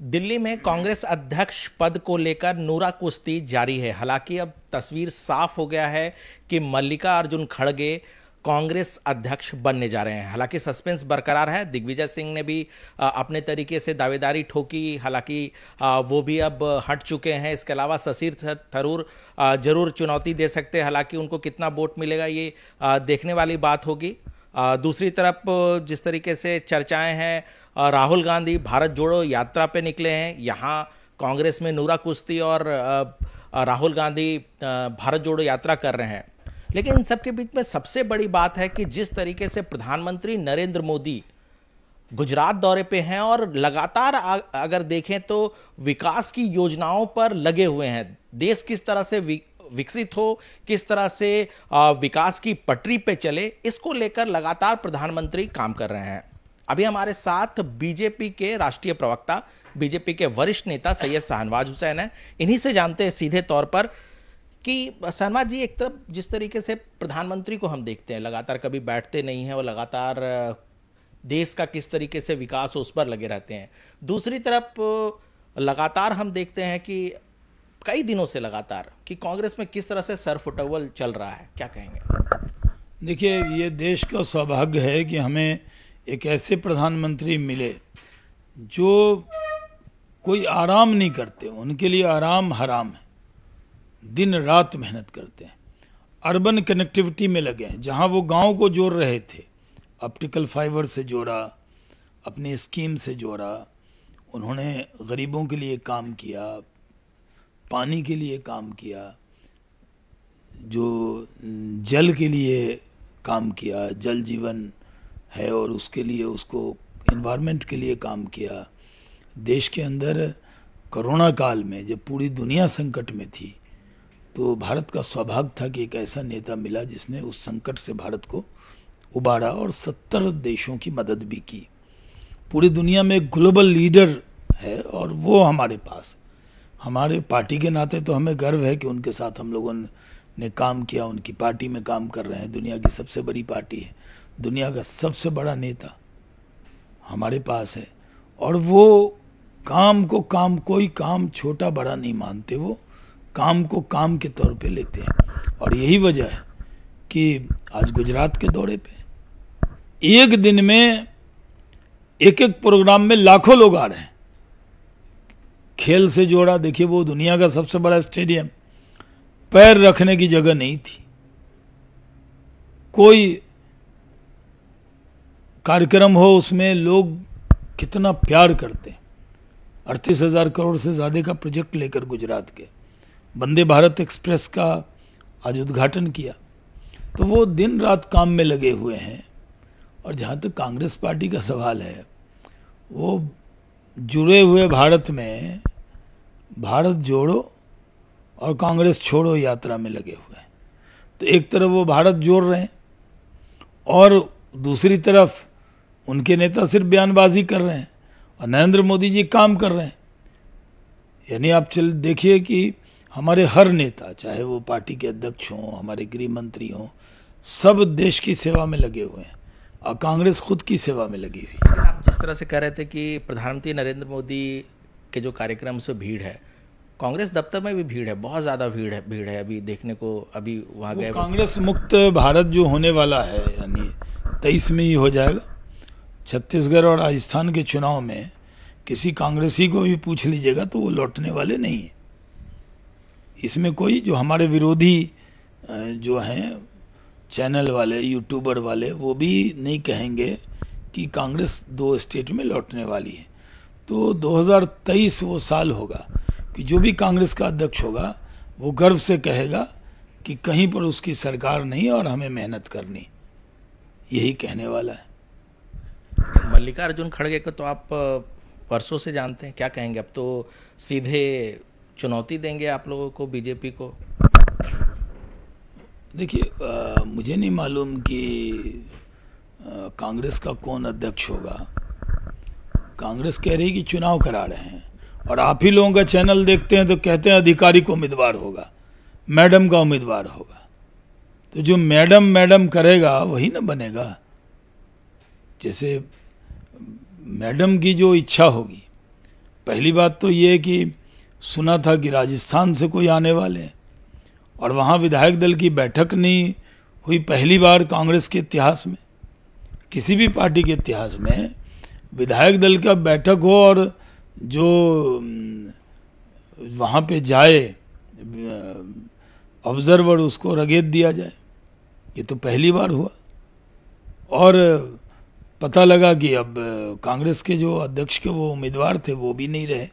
दिल्ली में कांग्रेस अध्यक्ष पद को लेकर नूरा कुश्ती जारी है। हालांकि अब तस्वीर साफ हो गया है कि मल्लिकार्जुन खड़गे कांग्रेस अध्यक्ष बनने जा रहे हैं। हालांकि सस्पेंस बरकरार है। दिग्विजय सिंह ने भी अपने तरीके से दावेदारी ठोकी, हालांकि वो भी अब हट चुके हैं। इसके अलावा शशि थरूर जरूर चुनौती दे सकते हैं, हालांकि उनको कितना वोट मिलेगा ये देखने वाली बात होगी। दूसरी तरफ जिस तरीके से चर्चाएं हैं, राहुल गांधी भारत जोड़ो यात्रा पे निकले हैं। यहाँ कांग्रेस में नूरा कुश्ती और राहुल गांधी भारत जोड़ो यात्रा कर रहे हैं। लेकिन इन सब के बीच में सबसे बड़ी बात है कि जिस तरीके से प्रधानमंत्री नरेंद्र मोदी गुजरात दौरे पे हैं और लगातार अगर देखें तो विकास की योजनाओं पर लगे हुए हैं। देश किस तरह से विकसित हो, किस तरह से विकास की पटरी पे चले, इसको लेकर लगातार प्रधानमंत्री काम कर रहे हैं। अभी हमारे साथ बीजेपी के राष्ट्रीय प्रवक्ता, बीजेपी के वरिष्ठ नेता सैयद शाहनवाज हुसैन हैं। इन्हीं से जानते हैं सीधे तौर पर कि शाहनवाज जी, एक तरफ जिस तरीके से प्रधानमंत्री को हम देखते हैं लगातार कभी बैठते नहीं हैं और लगातार देश का किस तरीके से विकास हो उस पर लगे रहते हैं, दूसरी तरफ लगातार हम देखते हैं कि कई दिनों से लगातार कि कांग्रेस में किस तरह से सरफुटअव्वल चल रहा है, क्या कहेंगे? देखिए, ये देश का सौभाग्य है कि हमें एक ऐसे प्रधानमंत्री मिले जो कोई आराम नहीं करते। उनके लिए आराम हराम है, दिन रात मेहनत करते हैं, अर्बन कनेक्टिविटी में लगे हैं। जहां वो गांव को जोड़ रहे थे, ऑप्टिकल फाइबर से जोड़ा, अपनी स्कीम से जोड़ा, उन्होंने गरीबों के लिए काम किया, पानी के लिए काम किया, जो जल के लिए काम किया, जल जीवन है और उसके लिए उसको इन्वायरमेंट के लिए काम किया। देश के अंदर कोरोना काल में जब पूरी दुनिया संकट में थी तो भारत का सौभाग्य था कि एक ऐसा नेता मिला जिसने उस संकट से भारत को उबारा और 70 देशों की मदद भी की। पूरी दुनिया में एक ग्लोबल लीडर है और वो हमारे पास। हमारे पार्टी के नाते तो हमें गर्व है कि उनके साथ हम लोगों ने काम किया, उनकी पार्टी में काम कर रहे हैं। दुनिया की सबसे बड़ी पार्टी है, दुनिया का सबसे बड़ा नेता हमारे पास है और वो काम को काम, कोई काम छोटा बड़ा नहीं मानते, वो काम को काम के तौर पे लेते हैं। और यही वजह है कि आज गुजरात के दौरे पे एक दिन में एक एक प्रोग्राम में लाखों लोग आ रहे हैं। खेल से जोड़ा, देखिए वो दुनिया का सबसे बड़ा स्टेडियम, पैर रखने की जगह नहीं थी। कोई कार्यक्रम हो उसमें लोग कितना प्यार करते हैं। 38,000 करोड़ से ज्यादा का प्रोजेक्ट लेकर गुजरात के वंदे भारत एक्सप्रेस का आज उद्घाटन किया। तो वो दिन रात काम में लगे हुए हैं। और जहाँ तक कांग्रेस पार्टी का सवाल है, वो जुड़े हुए भारत में भारत जोड़ो और कांग्रेस छोड़ो यात्रा में लगे हुए हैं। तो एक तरफ वो भारत जोड़ रहे हैं और दूसरी तरफ उनके नेता सिर्फ बयानबाजी कर रहे हैं और नरेंद्र मोदी जी काम कर रहे हैं। यानी आप चल देखिए कि हमारे हर नेता, चाहे वो पार्टी के अध्यक्ष हों, हमारे गृह मंत्री हों, सब देश की सेवा में लगे हुए हैं और कांग्रेस खुद की सेवा में लगी हुई है। आप जिस तरह से कह रहे थे कि प्रधानमंत्री नरेंद्र मोदी के जो कार्यक्रम से भीड़ है, कांग्रेस दफ्तर में भी भीड़ है, बहुत ज्यादा भीड़ है अभी देखने को। अभी वहां गए, कांग्रेस मुक्त भारत जो होने वाला है, यानी 23 में ही हो जाएगा। छत्तीसगढ़ और राजस्थान के चुनाव में किसी कांग्रेसी को भी पूछ लीजिएगा तो वो लौटने वाले नहीं है। इसमें कोई, जो हमारे विरोधी जो हैं चैनल वाले, यूट्यूबर वाले, वो भी नहीं कहेंगे कि कांग्रेस 2 स्टेट में लौटने वाली है। तो 2023 वो साल होगा कि जो भी कांग्रेस का अध्यक्ष होगा वो गर्व से कहेगा कि कहीं पर उसकी सरकार नहीं और हमें मेहनत करनी, यही कहने वाला है। मल्लिकार्जुन खड़गे को तो आप वर्षों से जानते हैं, क्या कहेंगे? अब तो सीधे चुनौती देंगे आप लोगों को, बीजेपी को? देखिए, मुझे नहीं मालूम कि कांग्रेस का कौन अध्यक्ष होगा। कांग्रेस कह रही कि चुनाव करा रहे हैं और आप ही लोगों का चैनल देखते हैं तो कहते हैं अधिकारी को उम्मीदवार होगा, मैडम का उम्मीदवार होगा। तो जो मैडम करेगा वही ना बनेगा। जैसे मैडम की जो इच्छा होगी, पहली बात तो ये कि सुना था कि राजस्थान से कोई आने वाले हैं, और वहाँ विधायक दल की बैठक नहीं हुई। पहली बार कांग्रेस के इतिहास में, किसी भी पार्टी के इतिहास में विधायक दल का बैठक हो और जो वहाँ पे जाए ऑब्जर्वर उसको रगेत दिया जाए, ये तो पहली बार हुआ। और पता लगा कि अब कांग्रेस के जो अध्यक्ष के वो उम्मीदवार थे वो भी नहीं रहे,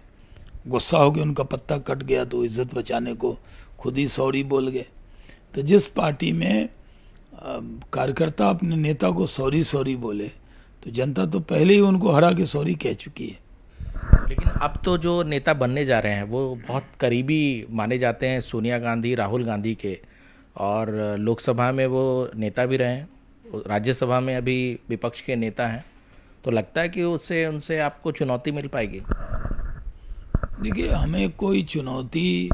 गुस्सा हो गया, उनका पत्ता कट गया, तो इज्जत बचाने को खुद ही सॉरी बोल गए। तो जिस पार्टी में कार्यकर्ता अपने नेता को सॉरी सॉरी बोले, तो जनता तो पहले ही उनको हरा के सॉरी कह चुकी है। लेकिन अब तो जो नेता बनने जा रहे हैं वो बहुत करीबी माने जाते हैं सोनिया गांधी, राहुल गांधी के, और लोकसभा में वो नेता भी रहे हैं, राज्यसभा में अभी विपक्ष के नेता हैं, तो लगता है कि उससे उनसे आपको चुनौती मिल पाएगी? देखिए, हमें कोई चुनौती,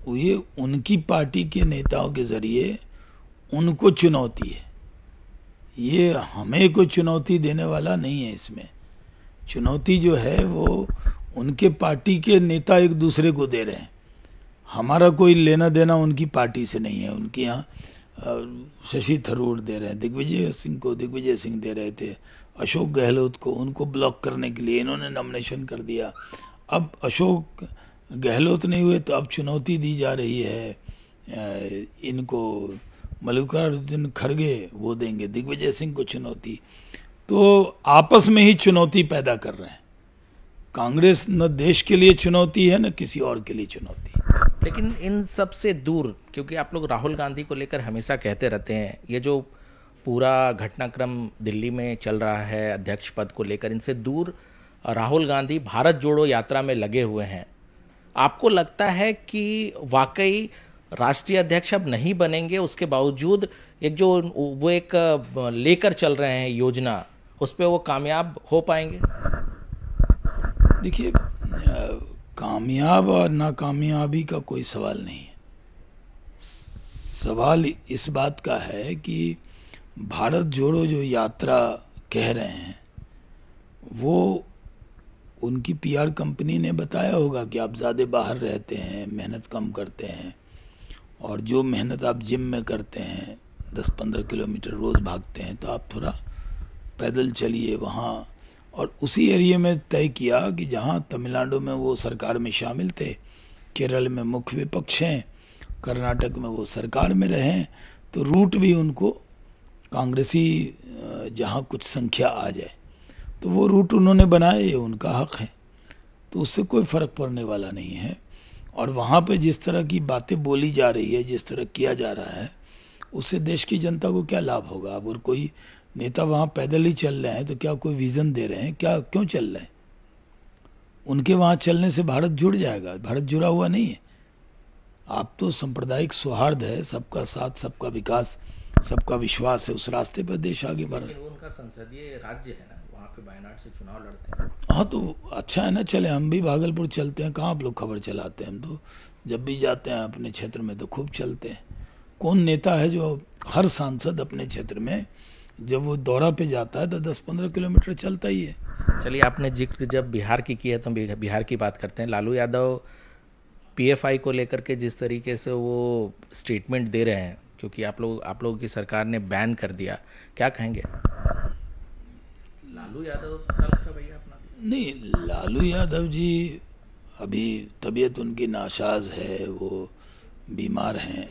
ये उनकी पार्टी के नेताओं के जरिए उनको चुनौती है, ये हमें कोई चुनौती देने वाला नहीं है। इसमें चुनौती जो है वो उनके पार्टी के नेता एक दूसरे को दे रहे हैं, हमारा कोई लेना देना उनकी पार्टी से नहीं है। उनके यहाँ शशि थरूर दे रहे हैं, दिग्विजय सिंह को दिग्विजय सिंह दे रहे थे, अशोक गहलोत को, उनको ब्लॉक करने के लिए इन्होंने नॉमिनेशन कर दिया। अब अशोक गहलोत नहीं हुए तो अब चुनौती दी जा रही है इनको, मल्लिकार्जुन खड़गे वो देंगे दिग्विजय सिंह को चुनौती। तो आपस में ही चुनौती पैदा कर रहे हैं। कांग्रेस न देश के लिए चुनौती है न किसी और के लिए चुनौती। लेकिन इन सब से दूर, क्योंकि आप लोग राहुल गांधी को लेकर हमेशा कहते रहते हैं, ये जो पूरा घटनाक्रम दिल्ली में चल रहा है अध्यक्ष पद को लेकर, इनसे दूर राहुल गांधी भारत जोड़ो यात्रा में लगे हुए हैं। आपको लगता है कि वाकई राष्ट्रीय अध्यक्ष अब नहीं बनेंगे, उसके बावजूद एक जो वो एक लेकर चल रहे हैं योजना, उस पर वो कामयाब हो पाएंगे? देखिए, कामयाब और नाकामयाबी का कोई सवाल नहीं है। सवाल इस बात का है कि भारत जोड़ो जो यात्रा कह रहे हैं, वो उनकी पीआर कंपनी ने बताया होगा कि आप ज़्यादा बाहर रहते हैं, मेहनत कम करते हैं, और जो मेहनत आप जिम में करते हैं 10-15 किलोमीटर रोज़ भागते हैं, तो आप थोड़ा पैदल चलिए वहाँ। और उसी एरिया में तय किया कि जहाँ तमिलनाडु में वो सरकार में शामिल थे, केरल में मुख्य विपक्ष हैं, कर्नाटक में वो सरकार में रहे, तो रूट भी उनको कांग्रेसी जहाँ कुछ संख्या आ जाए तो वो रूट उन्होंने बनाए, ये उनका हक है, तो उससे कोई फ़र्क पड़ने वाला नहीं है। और वहाँ पे जिस तरह की बातें बोली जा रही है, जिस तरह किया जा रहा है, उससे देश की जनता को क्या लाभ होगा? अब और कोई नेता वहाँ पैदल ही चल रहे हैं तो क्या कोई विज़न दे रहे हैं? क्या क्यों चल रहे हैं? उनके वहाँ चलने से भारत जुड़ जाएगा? भारत जुड़ा हुआ नहीं है। आप तो सांप्रदायिक सौहार्द है, सबका साथ, सबका विकास, सबका विश्वास है, उस रास्ते पर देश आगे बढ़ रहा है। उनका संसदीय राज्य है ना, वहाँ पे वायनाड से चुनाव लड़ते हैं। हाँ, तो अच्छा है ना, चले, हम भी भागलपुर चलते हैं। कहाँ आप लोग खबर चलाते हैं? हम तो जब भी जाते हैं अपने क्षेत्र में तो खूब चलते हैं। कौन नेता है जो हर सांसद अपने क्षेत्र में जब वो दौरा पे जाता है तो 10-15 किलोमीटर चलता ही है? चलिए, आपने जिक्र जब बिहार की है तो बिहार की बात करते हैं। लालू यादव पीएफआई को लेकर के जिस तरीके से वो स्टेटमेंट दे रहे हैं, क्योंकि आप लोगों की सरकार ने बैन कर दिया, क्या कहेंगे? लालू यादव का भैया अपना नहीं, लालू यादव जी अभी तबीयत उनकी नासाज है, वो बीमार हैं,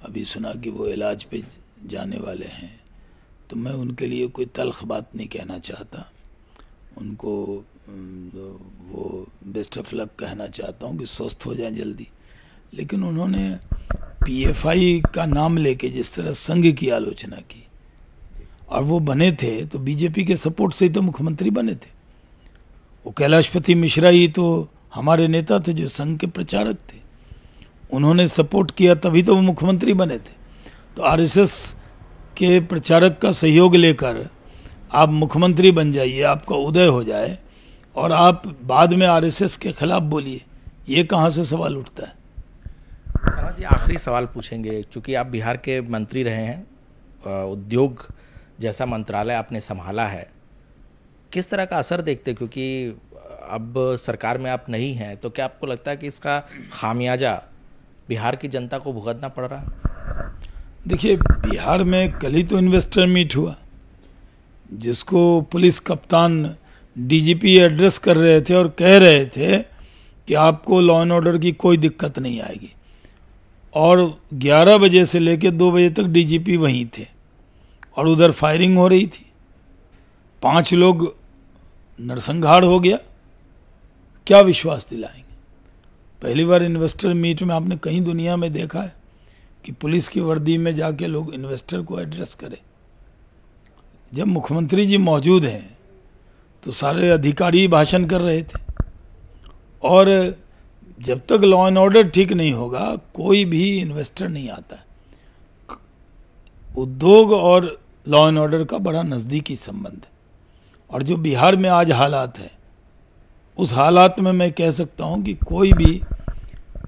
अभी सुना कि वो इलाज पे जाने वाले हैं, तो मैं उनके लिए कोई तल्ख बात नहीं कहना चाहता। उनको वो बेस्ट ऑफ लक कहना चाहता हूँ कि स्वस्थ हो जाएं जल्दी। लेकिन उन्होंने पीएफआई का नाम लेके जिस तरह संघ की आलोचना की, और वो बने थे तो बीजेपी के सपोर्ट से ही तो मुख्यमंत्री बने थे। वो कैलाशपति मिश्रा ही तो हमारे नेता थे जो संघ के प्रचारक थे, उन्होंने सपोर्ट किया तभी तो वो मुख्यमंत्री बने थे। तो आरएसएस के प्रचारक का सहयोग लेकर आप मुख्यमंत्री बन जाइए, आपका उदय हो जाए, और आप बाद में आरएसएस के खिलाफ बोलिए, ये कहाँ से सवाल उठता है? शर्मा जी, आखिरी सवाल पूछेंगे, चूँकि आप बिहार के मंत्री रहे हैं, उद्योग जैसा मंत्रालय आपने संभाला है, किस तरह का असर देखते? क्योंकि अब सरकार में आप नहीं हैं, तो क्या आपको लगता है कि इसका खामियाजा बिहार की जनता को भुगतना पड़ रहा है? देखिए, बिहार में कल ही तो इन्वेस्टर मीट हुआ, जिसको पुलिस कप्तान डीजीपी एड्रेस कर रहे थे और कह रहे थे कि आपको लॉ एंड ऑर्डर की कोई दिक्कत नहीं आएगी। और 11 बजे से लेकर 2 बजे तक डीजीपी वहीं थे और उधर फायरिंग हो रही थी। 5 लोग नरसंहार हो गया। क्या विश्वास दिलाएंगे? पहली बार इन्वेस्टर मीट में आपने कहीं दुनिया में देखा है कि पुलिस की वर्दी में जाके लोग इन्वेस्टर को एड्रेस करें? जब मुख्यमंत्री जी मौजूद हैं तो सारे अधिकारी भाषण कर रहे थे। और जब तक लॉ एंड ऑर्डर ठीक नहीं होगा कोई भी इन्वेस्टर नहीं आता। उद्योग और लॉ एंड ऑर्डर का बड़ा नज़दीकी संबंध है। और जो बिहार में आज हालात है, उस हालात में मैं कह सकता हूं कि कोई भी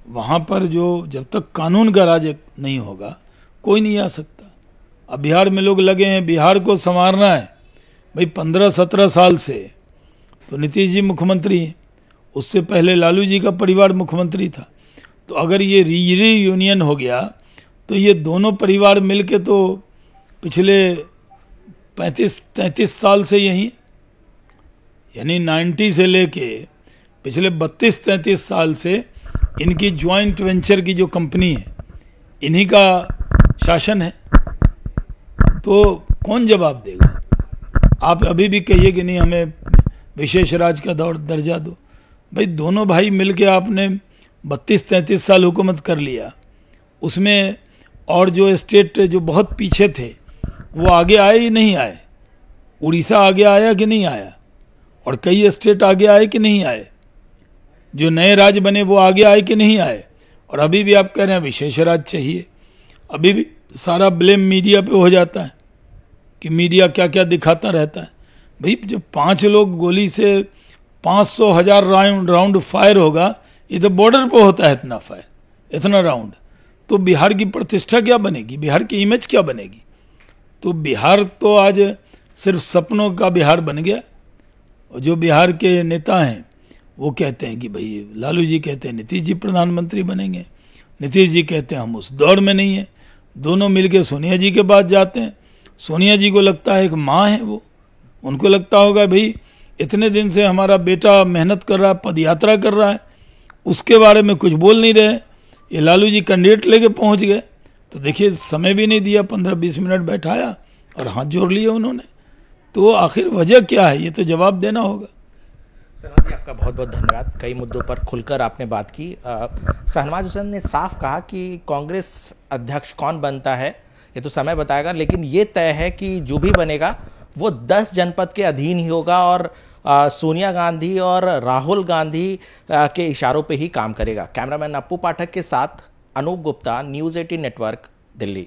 वहां पर जो जब तक कानून का राज नहीं होगा कोई नहीं आ सकता। अब बिहार में लोग लगे हैं बिहार को संवारना है। भाई 15-17 साल से तो नीतीश जी मुख्यमंत्री हैं, उससे पहले लालू जी का परिवार मुख्यमंत्री था। तो अगर ये रीयूनियन हो गया तो ये दोनों परिवार मिलके तो पिछले 35-33 साल से यहीं, यानी 90 से लेके पिछले 32-33 साल से इनकी ज्वाइंट वेंचर की जो कंपनी है इन्हीं का शासन है। तो कौन जवाब देगा? आप अभी भी कहिए कि नहीं हमें विशेष राज्य का दर्जा दो। भाई दोनों भाई मिलके आपने 32-33 साल हुकूमत कर लिया, उसमें और जो स्टेट जो बहुत पीछे थे वो आगे आए ही नहीं आए। उड़ीसा आगे आया कि नहीं आया? और कई स्टेट आगे आए कि नहीं आए? जो नए राज्य बने वो आगे आए कि नहीं आए? और अभी भी आप कह रहे हैं विशेष राज्य चाहिए। अभी भी सारा ब्लेम मीडिया पे हो जाता है कि मीडिया क्या क्या दिखाता रहता है। भाई जब 5 लोग गोली से 500,000 राउंड फायर होगा, ये तो बॉर्डर पे होता है इतना फायर, इतना राउंड, तो बिहार की प्रतिष्ठा क्या बनेगी? बिहार की इमेज क्या बनेगी? तो बिहार तो आज सिर्फ सपनों का बिहार बन गया। और जो बिहार के नेता हैं वो कहते हैं कि भाई लालू जी कहते हैं नीतीश जी प्रधानमंत्री बनेंगे, नीतीश जी कहते हैं हम उस दौर में नहीं है। दोनों मिलके सोनिया जी के पास जाते हैं। सोनिया जी को लगता है कि माँ है वो, उनको लगता होगा भाई इतने दिन से हमारा बेटा मेहनत कर रहा है, पदयात्रा कर रहा है, उसके बारे में कुछ बोल नहीं रहे। ये लालू जी कैंडिडेट लेके पहुंच गए। तो देखिए समय भी नहीं दिया, 15-20 मिनट बैठाया और हाथ जोड़ लिए उन्होंने। तो आखिर वजह क्या है, ये तो जवाब देना होगा। शहनवाज जी आपका बहुत बहुत धन्यवाद। कई मुद्दों पर खुलकर आपने बात की। शहनवाज हुसैन ने साफ कहा कि कांग्रेस अध्यक्ष कौन बनता है ये तो समय बताएगा, लेकिन ये तय है कि जो भी बनेगा वो 10 जनपद के अधीन ही होगा और सोनिया गांधी और राहुल गांधी के इशारों पे ही काम करेगा। कैमरामैन अप्पू पाठक के साथ अनूप गुप्ता, न्यूज़ 18 नेटवर्क, दिल्ली।